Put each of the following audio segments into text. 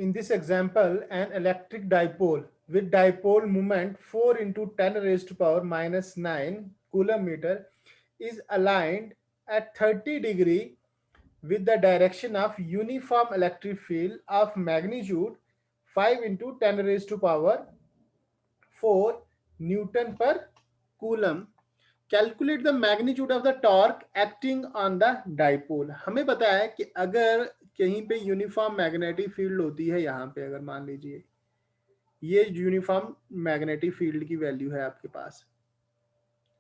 In this example, an electric dipole with dipole moment 4 into 10 raised to power minus 9 coulomb meter is aligned at 30 degree with the direction of uniform electric field of magnitude 5 into 10 raised to power 4 Newton per coulomb. Calculate the magnitude of the torque acting on the dipole. हमें पता है कि अगर कहीं पे uniform magnetic field होती है, यहाँ पे अगर मान लीजिए ये यूनिफॉर्म मैग्नेटिक फील्ड की वैल्यू है आपके पास,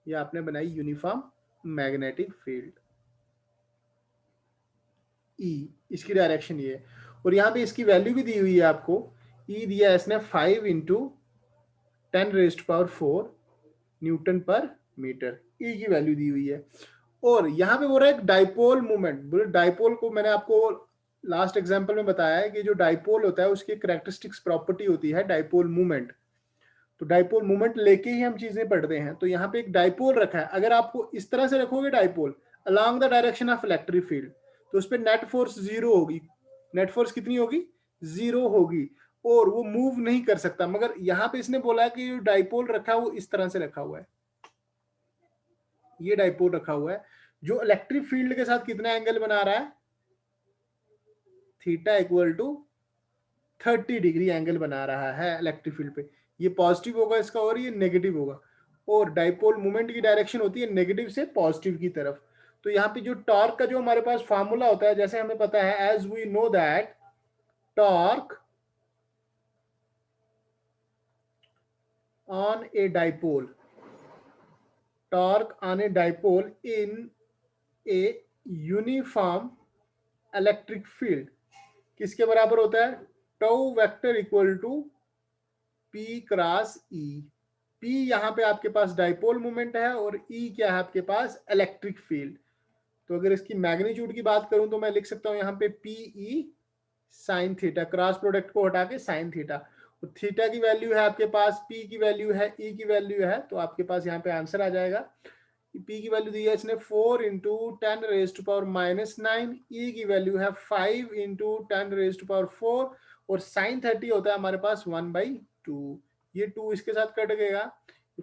ये आपने बनाई यूनिफॉर्म मैग्नेटिक फील्ड ई, इसकी डायरेक्शन ये है, और यहाँ पे इसकी वैल्यू भी दी हुई है आपको. ई दिया इसने 5 इंटू 10 रेज्ड पावर 4 न्यूटन पर मीटर, ई की वैल्यू दी हुई है. और यहाँ पे बोल रहा है डाइपोल मूवमेंट. डाइपोल को मैंने आपको लास्ट एग्जांपल में बताया है कि जो डाइपोल होता है उसकी कैरेक्टरिस्टिक्स प्रॉपर्टी होती है डाइपोल मूवमेंट. तो डाइपोल मूवमेंट लेके ही हम चीजें पढ़ते हैं. तो यहाँ पे एक डाइपोल रखा है, अगर आपको इस तरह से रखोगे dipole along the direction of electric field, तो उस पर नेट फोर्स जीरो होगी. नेट फोर्स कितनी होगी? जीरो होगी, और वो मूव नहीं कर सकता. मगर यहाँ पे इसने बोला है कि जो डाइपोल रखा है वो इस तरह से रखा हुआ है, ये डाइपोल रखा हुआ है जो इलेक्ट्रिक फील्ड के साथ कितना एंगल बना रहा है? Theta equal to 30 degree angle बना रहा है इलेक्ट्रिक फील्ड पे. ये पॉजिटिव होगा इसका और ये नेगेटिव होगा, और डाइपोल मूवमेंट की डायरेक्शन होती है नेगेटिव से पॉजिटिव की तरफ. तो यहाँ पे जो टॉर्क का जो हमारे पास फार्मूला होता है, जैसे हमें पता है as we know that torque on a dipole, torque on a dipole in a uniform electric field किसके बराबर होता है? Tau vector equal to P cross E. P यहाँ पे आपके पास डाइपोल मोमेंट है और ई क्या है आपके पास? Electric field. तो अगर इसकी मैग्नीट्यूड की बात करूं तो मैं लिख सकता हूं यहाँ पे P E sine theta, cross product को हटा के साइन थीटा. तो थीटा की वैल्यू है आपके पास, पी की वैल्यू है, ई की वैल्यू है, तो आपके पास यहाँ पे आंसर आ जाएगा. पी की वैल्यू दी है इसने 4 into 10 raise to power minus 9, E की वैल्यू है 5 इंटू 10 रेज टू पावर 4, और साइन 30 होता है हमारे पास 1/2. ये 2 इसके साथ कट गएगा,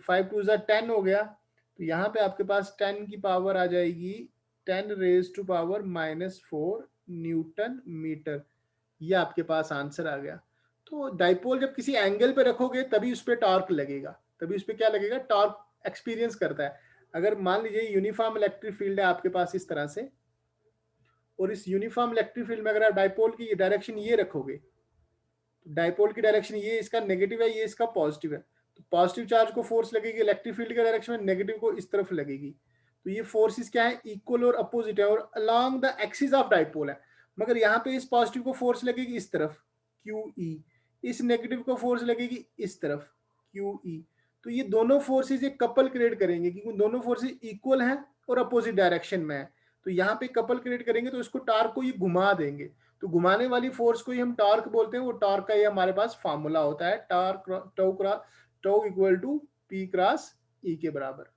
5 2 10 हो गया. तो यहाँ पे आपके पास 10 की पावर आ जाएगी 10 raise to power minus 4 newton metre. ये आपके पास आंसर आ गया. तो डाइपोल जब किसी एंगल पे रखोगे तभी उस पर टॉर्क लगेगा, तभी उस पर क्या लगेगा? टॉर्क एक्सपीरियंस करता है. अगर मान लीजिए यूनिफॉर्म इलेक्ट्रिक फील्ड है आपके पास इस तरह से, और इस यूनिफॉर्म इलेक्ट्रिक फील्ड में अगर आप डाइपोल की डायरेक्शन ये रखोगे, तो डाइपोल की डायरेक्शन ये इसका नेगेटिव है, ये इसका पॉजिटिव है, तो पॉजिटिव चार्ज को फोर्स लगेगी इलेक्ट्रिक फील्ड के डायरेक्शन में, नेगेटिव को इस तरफ लगेगी. तो ये फोर्सेस क्या है? इक्वल और अपोजिट है, और along the axis of dipole है. मगर यहाँ पे इस पॉजिटिव को फोर्स लगेगी इस तरफ क्यू ई, इस नेगेटिव को फोर्स लगेगी इस तरफ क्यू ई. तो ये दोनों फोर्सेस एक कपल क्रिएट करेंगे, क्योंकि दोनों फोर्सेस इक्वल हैं और अपोजिट डायरेक्शन में है. तो यहाँ पे कपल क्रिएट करेंगे तो इसको टॉर्क को ये घुमा देंगे. तो घुमाने वाली फोर्स को ही हम टॉर्क बोलते हैं. वो टॉर्क का ये हमारे पास फार्मूला होता है, torque tau equal to P cross E के बराबर.